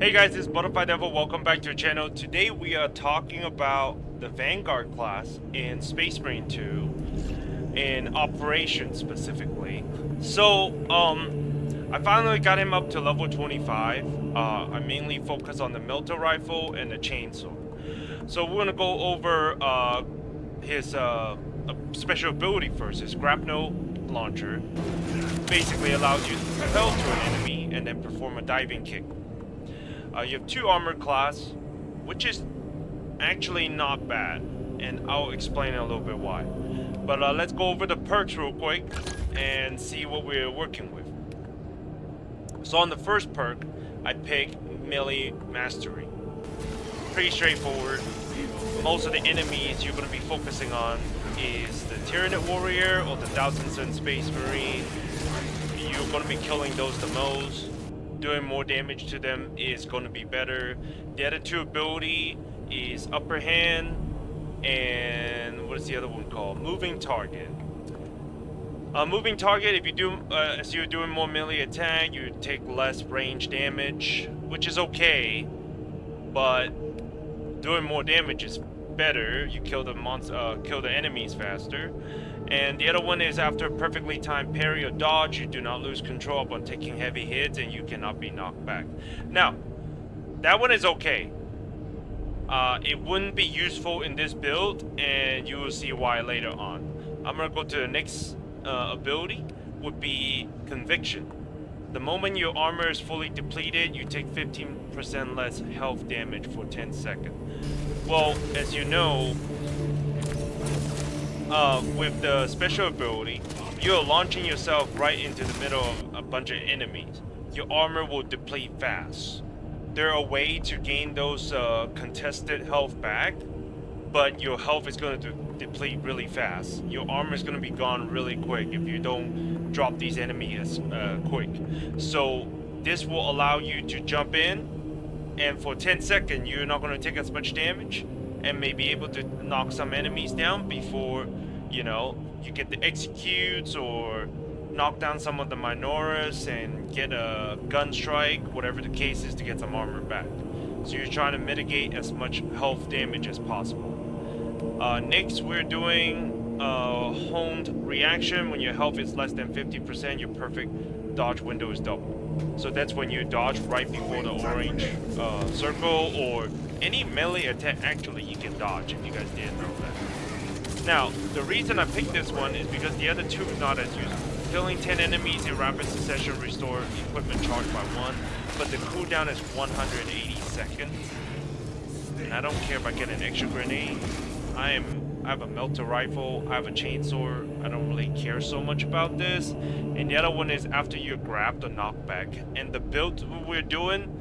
Hey guys, it's Butterfly Devil. Welcome back to the channel. Today we are talking about the Vanguard class in Space Marine 2 in operations specifically. So, I finally got him up to level 25. I mainly focus on the Melta rifle and the Chainsword. So we're gonna go over his special ability first. His grapnel launcher basically allows you to propel to an enemy and then perform a diving kick. You have 2 armor class, which is actually not bad, and I'll explain in a little bit why. But let's go over the perks real quick and see what we're working with. So on the first perk, I pick Melee Mastery. Pretty straightforward. Most of the enemies you're going to be focusing on is the Tyranid Warrior or the Thousand Sun Space Marine. You're going to be killing those the most. Doing more damage to them is going to be better. The other 2 ability is Upper Hand and what is the other one called? Moving Target. Moving Target, if you do, as you're doing more melee attack, you take less range damage, which is okay, but doing more damage is better. You kill the enemies faster. And the other one is after a perfectly timed parry or dodge, you do not lose control upon taking heavy hits and you cannot be knocked back. Now, that one is okay. It wouldn't be useful in this build, and you will see why later on. I'm gonna go to the next ability, would be Conviction. The moment your armor is fully depleted, you take 15% less health damage for 10 seconds. Well, as you know, with the special ability, you're launching yourself right into the middle of a bunch of enemies. Your armor will deplete fast. There are a way to gain those contested health back, but your health is going to deplete really fast. Your armor is going to be gone really quick if you don't drop these enemies quick. So this will allow you to jump in, and for 10 seconds you're not going to take as much damage, and may be able to knock some enemies down before, you know, you get the executes or knock down some of the Minoras and get a gun strike, whatever the case is, to get some armor back. So you're trying to mitigate as much health damage as possible. Next, we're doing honed reaction. When your health is less than 50%, your perfect dodge window is double. So that's when you dodge right before the orange circle, or any melee attack actually you can dodge, if you guys didn't know that. Now, the reason I picked this one is because the other 2 are not as useful. Killing 10 enemies in rapid succession restore equipment charge by 1, but the cooldown is 180 seconds. And I don't care if I get an extra grenade. I have a Melta rifle, I have a Chainsword, I don't really care so much about this. And the other one is after you're grabbed or knocked back. And the build we're doing,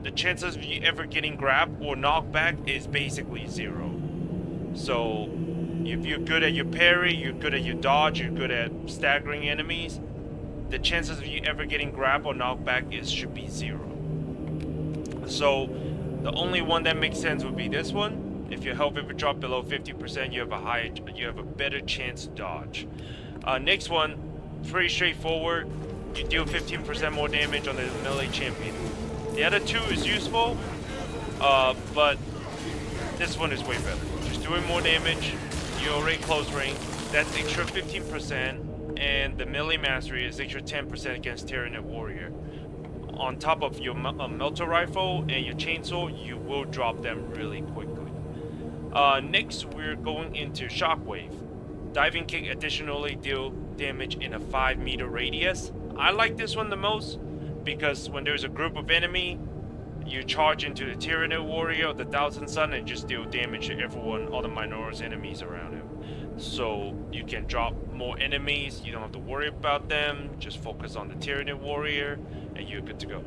the chances of you ever getting grabbed or knocked back is basically 0. So if you're good at your parry, you're good at your dodge, you're good at staggering enemies, the chances of you ever getting grabbed or knocked back should be 0. So the only one that makes sense would be this one. If your health ever drop below 50%, you have a better chance to dodge. Next one, pretty straightforward. You deal 15% more damage on the melee champion. The other 2 is useful, but this one is way better. Just doing more damage. You're already close range. That's extra 15%, and the melee mastery is extra 10% against Tyranid Warrior. On top of your Melta rifle and your Chainsword, you will drop them really quickly. Next, we're going into Shockwave. Diving kick additionally deal damage in a 5-meter radius. I like this one the most because when there's a group of enemy, you charge into the Tyranid Warrior or the Thousand Sun and just deal damage to everyone, all the Minora's enemies around him. So you can drop more enemies, you don't have to worry about them, just focus on the Tyranid Warrior and you're good to go.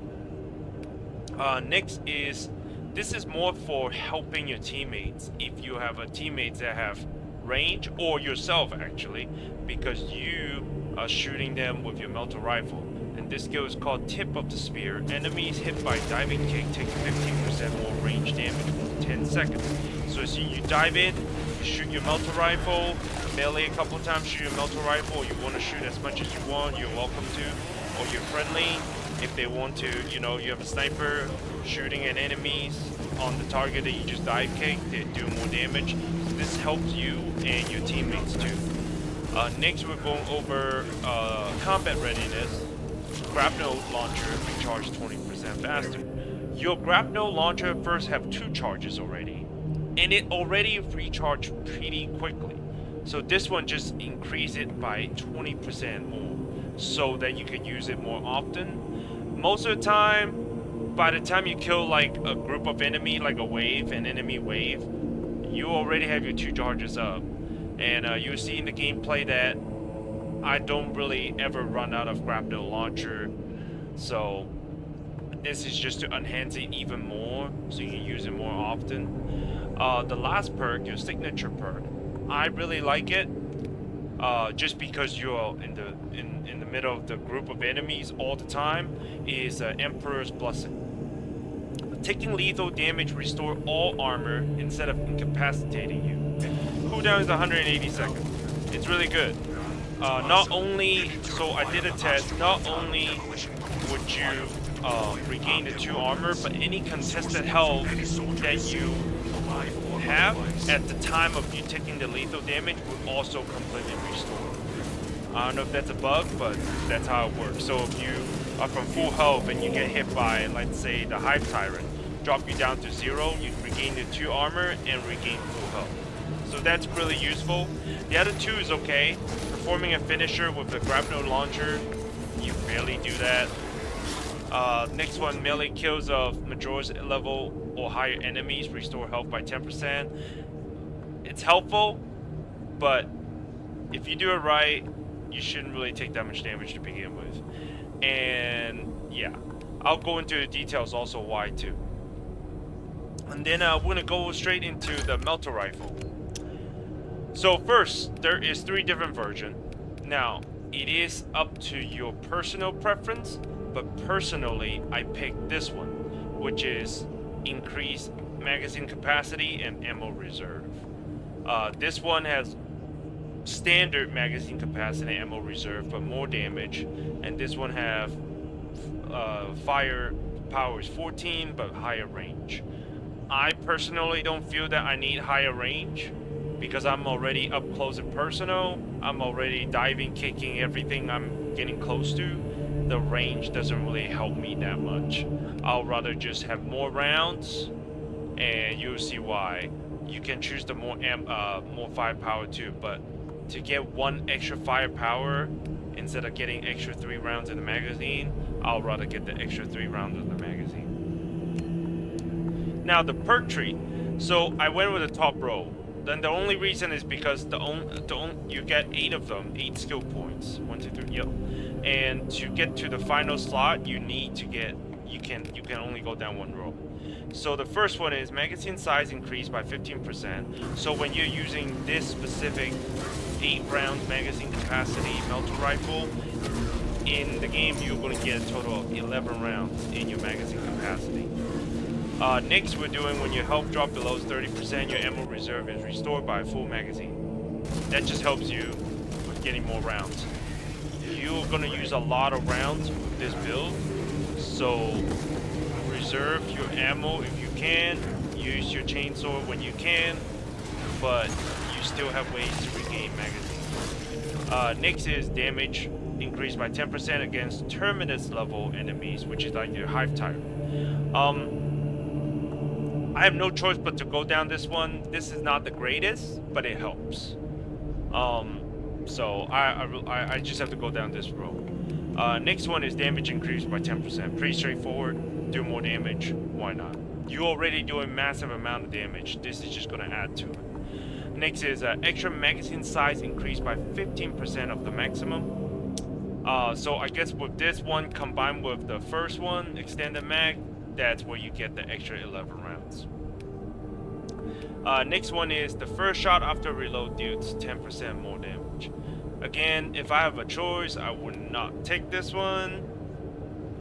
Next is, this is more for helping your teammates if you have teammates that have range, or yourself actually, because you are shooting them with your Melta rifle. And this skill is called Tip of the Spear. Enemies hit by diving kick take 15% more range damage for 10 seconds. So as you dive in, You shoot your Melta rifle, melee a couple of times, shoot your Melta rifle. You want to shoot as much as you want, you're welcome to. Or you're friendly. If they want to, you know, you have a sniper shooting at enemies on the target that you just dive kick, they do more damage. So this helps you and your teammates too. Next, we're going over combat readiness. Grapnel launcher recharge 20% faster. Your grapnel launcher first have 2 charges already, and it already recharged pretty quickly. So this one just increase it by 20% more, so that you can use it more often. Most of the time, by the time you kill like a group of enemy, like a wave, an enemy wave, you already have your 2 charges up. And you'll see in the gameplay that I don't really ever run out of grapnel launcher. So this is just to enhance it even more, so you can use it more often. The last perk, your signature perk, I really like it. Just because you're in the middle of the group of enemies all the time, is Emperor's Blessing. Taking lethal damage restore all armor instead of incapacitating you. Cooldown is 180 seconds. It's really good. Not only, so I did a test, not only would you regain the 2 armor, but any contested health that you have at the time of you taking the lethal damage would also completely restore. I don't know if that's a bug, but that's how it works. So if you are from full health and you get hit by, let's say, the Hive Tyrant, drop you down to 0, you regain the 2 armor and regain full health. So that's really useful. The other 2 is okay. Performing a finisher with the grapnel launcher, you barely do that. Next one, melee kills of majority level or higher enemies restore health by 10%. It's helpful, but if you do it right, you shouldn't really take that much damage to begin with. And yeah, I'll go into the details also why too. And then we're gonna go straight into the Melta rifle. So first, there is 3 different versions. Now, it is up to your personal preference, but personally, I picked this one, which is increased magazine capacity and ammo reserve. This one has standard magazine capacity and ammo reserve, but more damage. And this one have fire power is 14, but higher range. I personally don't feel that I need higher range, because I'm already up close and personal. I'm already diving, kicking everything I'm getting close to. The range doesn't really help me that much. I'll rather just have more rounds, and you'll see why. You can choose the more firepower too, but to get 1 extra firepower instead of getting extra 3 rounds in the magazine, I'll rather get the extra 3 rounds in the magazine. Now the perk tree. So I went with the top row. Then the only reason is because you get 8 of them, 8 skill points. 1, 2, 3, yep. And to get to the final slot, you need to get, you can only go down 1 row. So the first one is magazine size increased by 15%. So when you're using this specific 8 round magazine capacity Melta rifle, in the game you're going to get a total of 11 rounds in your magazine capacity. Next, we're doing when your health drop below 30%, your ammo reserve is restored by a full magazine. That just helps you with getting more rounds. You're going to use a lot of rounds with this build, so reserve your ammo if you can, use your Chainsword when you can, but you still have ways to regain magazines. Next is damage increased by 10% against Terminus level enemies, which is like your Hive Tyrant. I have no choice but to go down this one. This is not the greatest, but it helps. So I just have to go down this row. Next one is damage increased by 10%. Pretty straightforward. Do more damage. Why not? You're already doing massive amount of damage. This is just going to add to it. Next is extra magazine size increased by 15% of the maximum. So I guess with this one combined with the first one, extended mag, that's where you get the extra 11 rounds. Next one is the first shot after reload deals 10% more damage. Again, if I have a choice, I would not take this one.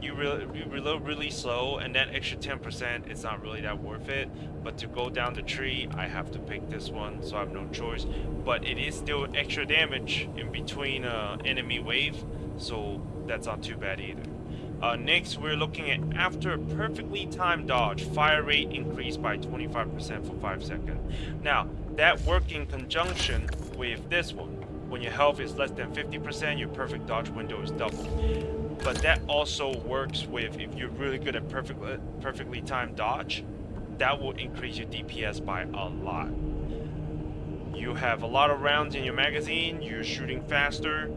you reload really slow, and that extra 10%, it's not really that worth it. But to go down the tree, I have to pick this one, so I have no choice. But it is still extra damage in between enemy wave, so that's not too bad either. Next, we're looking at after a perfectly timed dodge, fire rate increased by 25% for 5 seconds. Now, that works in conjunction with this one. When your health is less than 50%, your perfect dodge window is doubled. But that also works with if you're really good at perfectly timed dodge, that will increase your DPS by a lot. You have a lot of rounds in your magazine, you're shooting faster,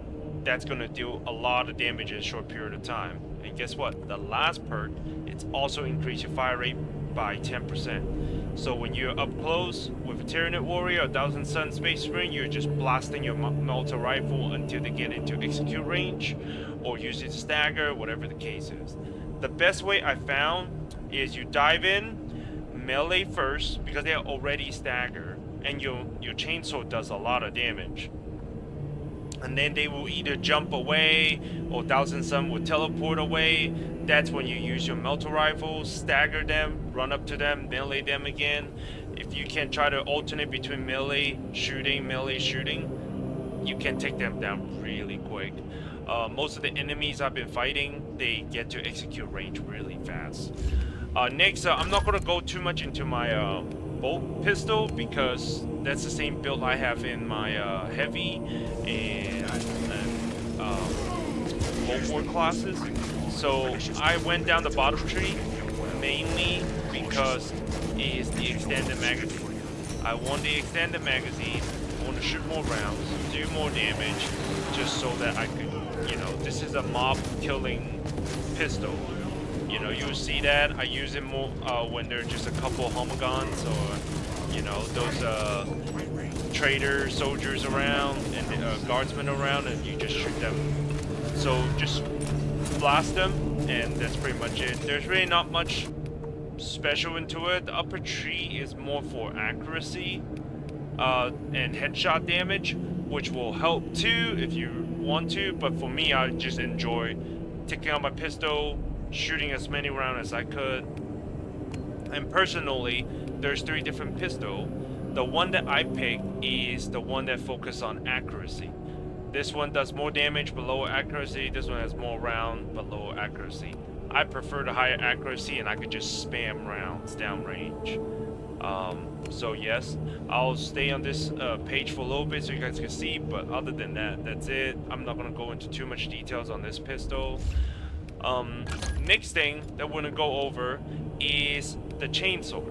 that's going to do a lot of damage in a short period of time. And guess what? The last perk, it's also increased your fire rate by 10%. So when you're up close with a Tyranid Warrior or Thousand Sun Space Marine, you're just blasting your Melta rifle until they get into execute range, or use it to stagger, whatever the case is. The best way I found is you dive in, melee first, because they're already stagger, and your Chainsword does a lot of damage. And then they will either jump away, or Thousand Sun will teleport away. That's when you use your Melta rifle, stagger them, run up to them, melee them again. If you can try to alternate between melee shooting, you can take them down really quick. Most of the enemies I've been fighting, they get to execute range really fast. Next, I'm not going to go too much into my bolt pistol, because that's the same build I have in my heavy and bolt war classes. So I went down the bottom tree mainly because it is the extended magazine. I want the extended magazine, I want to shoot more rounds, do more damage, just so that I could, you know, this is a mob killing pistol. You know, you see that I use it more when there are just a couple homogons, or, you know, those traitor soldiers around and guardsmen around, and you just shoot them. So just blast them, and that's pretty much it. There's really not much special into it. The upper tree is more for accuracy and headshot damage, which will help too if you want to, but for me, I just enjoy taking out my pistol, shooting as many rounds as I could. And personally, there's 3 different pistols. The one that I picked is the one that focuses on accuracy. This one does more damage but lower accuracy. This one has more round but lower accuracy. I prefer the higher accuracy, and I could just spam rounds downrange. So yes, I'll stay on this page for a little bit so you guys can see, but other than that, that's it. I'm not going to go into too much details on this pistol. Next thing that we're going to go over is the Chainsword.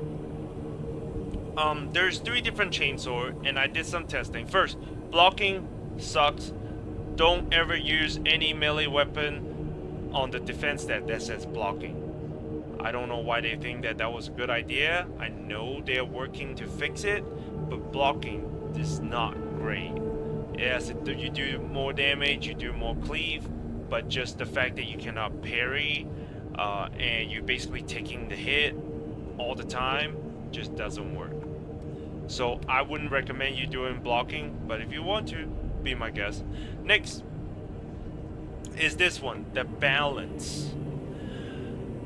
There's 3 different Chainsword, and I did some testing. First, blocking sucks. Don't ever use any melee weapon on the defense stat that says blocking. I don't know why they think that was a good idea. I know they're working to fix it, but blocking is not great. Yes, you do more damage, you do more cleave, but just the fact that you cannot parry and you're basically taking the hit all the time just doesn't work. So I wouldn't recommend you doing blocking, but if you want to, be my guest. Next is this one, the balance.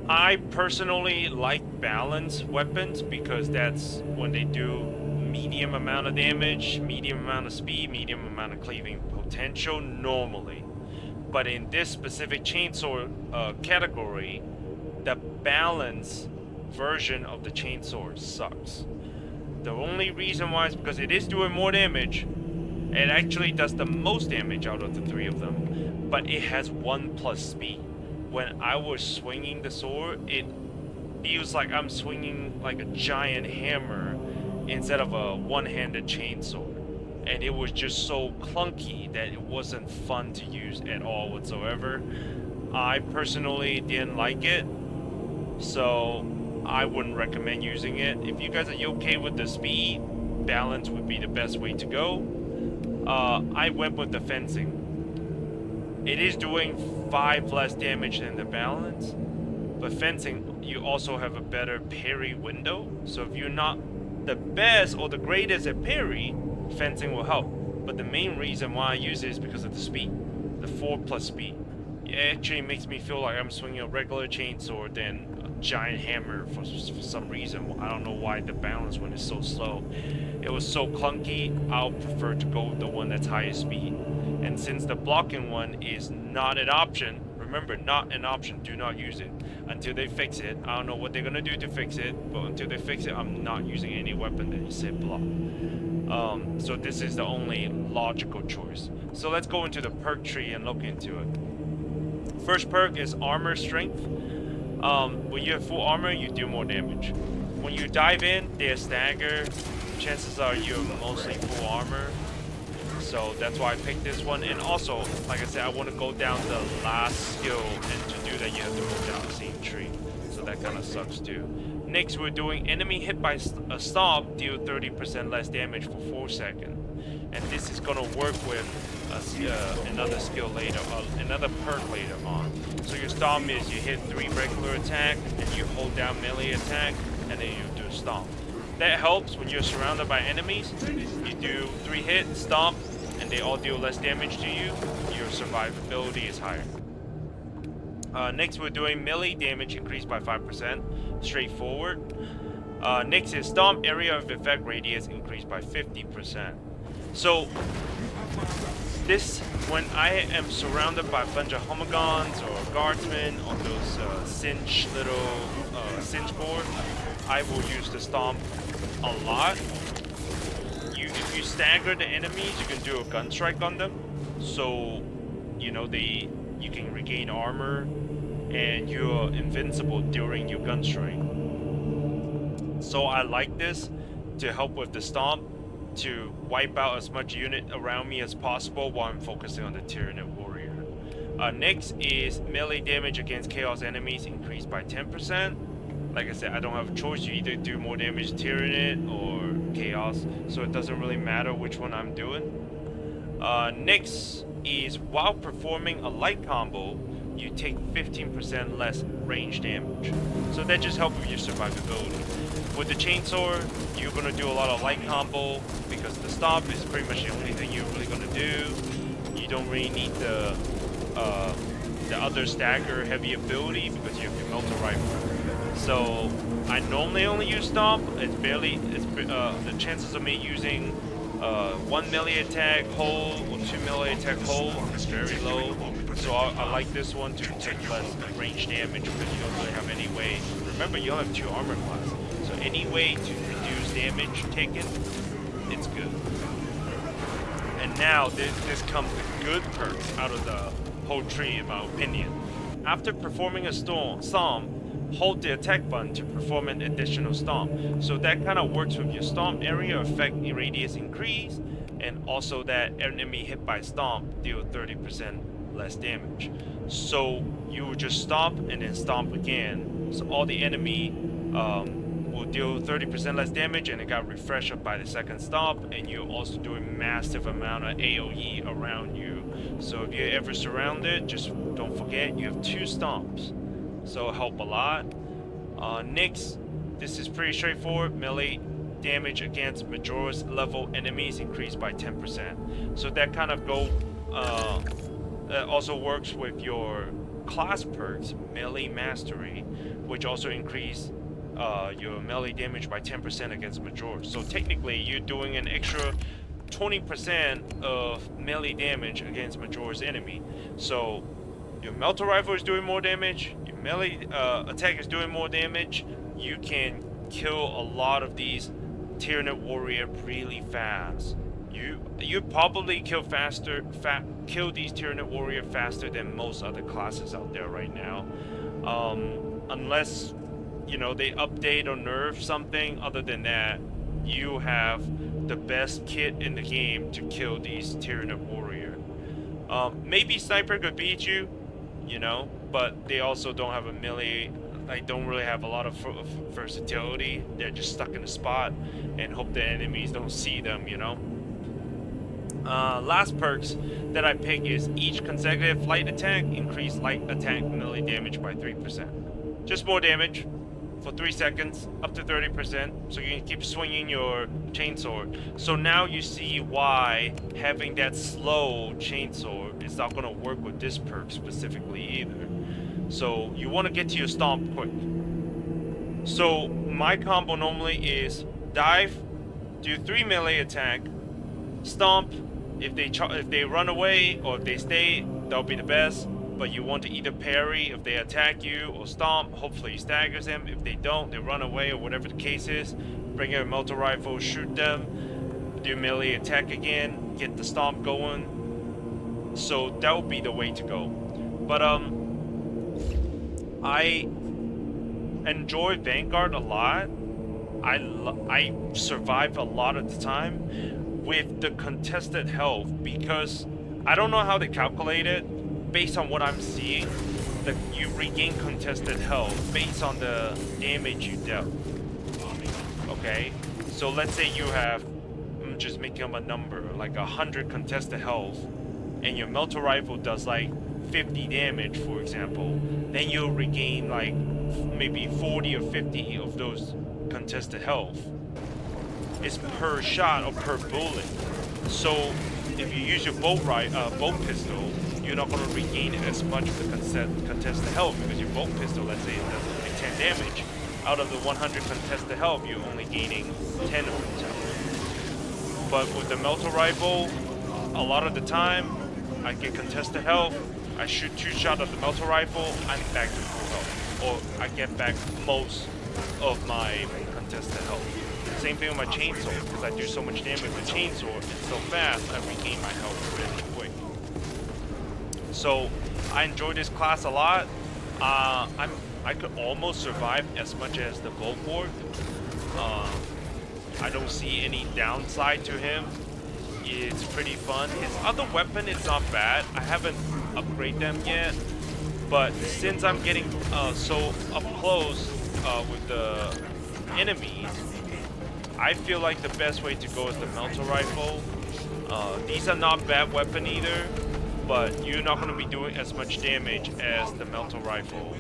I personally like balance weapons because that's when they do medium amount of damage, medium amount of speed, medium amount of cleaving potential normally. But in this specific Chainsword category, the balance version of the Chainsword sucks. The only reason why is because it is doing more damage. It actually does the most damage out of the 3 of them, but it has 1+ speed. When I was swinging the sword, it feels like I'm swinging like a giant hammer instead of a one-handed chainsword. And it was just so clunky that it wasn't fun to use at all whatsoever. I personally didn't like it, so I wouldn't recommend using it. If you guys are okay with the speed, balance would be the best way to go. I went with the fencing. It is doing 5 less damage than the balance, but fencing, you also have a better parry window. So if you're not the best or the greatest at parry, fencing will help. But the main reason why I use it is because of the speed, the 4+ speed. Yeah, actually makes me feel like I'm swinging a regular chainsword than a giant hammer for some reason. I don't know why the balance when it's so slow. It was so clunky. I'll prefer to go with the one that's highest speed. And since the blocking one is not an option, remember, not an option, do not use it until they fix it. I don't know what they're gonna do to fix it, but until they fix it, I'm not using any weapon that you said block. So this is the only logical choice. So let's go into the perk tree and look into it. First perk is armor strength. When you have full armor, you do more damage. When you dive in, they stagger. Chances are you're mostly full armor. So that's why I picked this one. And also, like I said, I want to go down the last skill, and to do that you have to go down the same tree. So that kind of sucks too. Next, we're doing enemy hit by a stomp, deal 30% less damage for 4 seconds. And this is gonna work with another skill later, another perk later on. So your stomp is you hit 3 regular attack, and you hold down melee attack, and then you do stomp. That helps when you're surrounded by enemies. You do 3 hits, stomp, and they all deal less damage to you. Your survivability is higher. Next, we're doing melee damage increased by 5%. Straightforward. Next is stomp area of effect radius increased by 50%. So this, when I am surrounded by a bunch of homogons or guardsmen on those cinch little cinch board, I will use the stomp a lot. If you stagger the enemies, you can do a gun strike on them. So you know you can regain armor, and you're invincible during your gun strike. So I like this to help with the stomp, to wipe out as much unit around me as possible while I'm focusing on the Tyranid warrior. Next is melee damage against chaos enemies increased by 10%. Like I said, I don't have a choice. You either do more damage to Tyranid or chaos, so it doesn't really matter which one I'm doing. Next is while performing a light combo, you take 15% less range damage. So that just helps with your survivability. With the chainsword, you're gonna do a lot of light combo because the stomp is pretty much the only thing you're really gonna do. You don't really need the other stagger heavy ability because you have the Melta rifle. So I normally only use stomp. The chances of me using 1 melee attack hold or 2 melee attack hold is very low. So I like this one to take less range damage because you don't really have any way. Remember, you only have 2 armor class, so any way to reduce damage taken, it's good. And now this comes the good perks out of the whole tree, in my opinion. After performing a stomp, hold the attack button to perform an additional stomp. So that kind of works with your stomp area effect radius increase, and also that enemy hit by stomp deal 30% less damage. So you will just stomp and then stomp again. So all the enemy will deal 30% less damage, and it got refreshed up by the second stomp, and you're also doing massive amount of AoE around you. So if you're ever surrounded, just don't forget you have 2 stomps. So it'll help a lot. Next, this is pretty straightforward. Melee damage against Majora's level enemies increased by 10%. So that kind of also works with your class perks, Melee Mastery, which also increase your melee damage by 10% against Majora. So technically, you're doing an extra 20% of melee damage against Majora's enemy. So your Melta rifle is doing more damage, your melee attack is doing more damage. You can kill a lot of these Tyranid warrior really fast. You probably kill these Tyranid warrior faster than most other classes out there right now, unless they update or nerf something. Other than that, you have the best kit in the game to kill these Tyranid warrior. Maybe sniper could beat you, but they also don't have a melee. They don't really have a lot of versatility. They're just stuck in a spot and hope the enemies don't see them, Last perks that I pick is each consecutive light attack increase light attack melee damage by 3%. Just more damage. for 3 seconds, up to 30%, so you can keep swinging your chainsword. So now you see why having that slow chainsword is not going to work with this perk specifically either. So you want to get to your stomp quick. So my combo normally is dive, do 3 melee attack, stomp. If they run away or if they stay, that'll be the best. But you want to either parry if they attack you, or stomp. Hopefully you staggers them. If they don't, they run away or whatever the case is. Bring out a Melta rifle, shoot them, do melee attack again, get the stomp going. So that would be the way to go. But I enjoy Vanguard a lot. I survive a lot of the time with the contested health, because I don't know how they calculate it. Based on what I'm seeing, that you regain contested health based on the damage you dealt. Okay, so let's say you have, I'm just making up a number, like 100 contested health, and your Melta rifle does like 50 damage, for example. Then you'll regain like maybe 40 or 50 of those contested health. It's per shot or per bullet. So if you use your bolt pistol, you're not going to regain as much of the contested health, because your bolt pistol, let's say, it does only 10 damage. Out of the 100 contested health, you're only gaining 10 of its health. But with the Melta rifle, a lot of the time, I get contested health, I shoot 2 shots of the Melta rifle, I'm back to full health. Or I get back most of my contested health. Same thing with my chainsword, because I do so much damage with the chainsword and so fast, I regain my health really quick. So I enjoy this class a lot. I could almost survive as much as the Vanguard. I don't see any downside to him. It's pretty fun. His other weapon is not bad. I haven't upgraded them yet, but since I'm getting so up close with the enemies, I feel like the best way to go is the Melta rifle. These are not bad weapon either, but you're not going to be doing as much damage as the Melta rifle,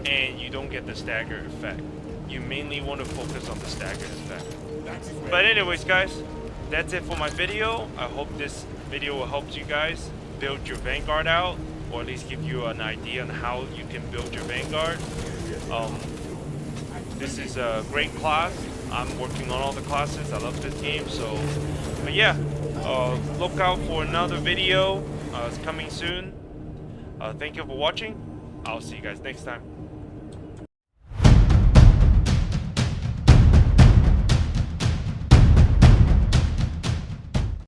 and you don't get the stagger effect. You mainly want to focus on the stagger effect. But anyways, guys, that's it for my video. I hope this video will help you guys build your Vanguard out, or at least give you an idea on how you can build your Vanguard. This is a great class. I'm working on all the classes. I love this game. So, but yeah, look out for another video. It's coming soon. Thank you for watching. I'll see you guys next time.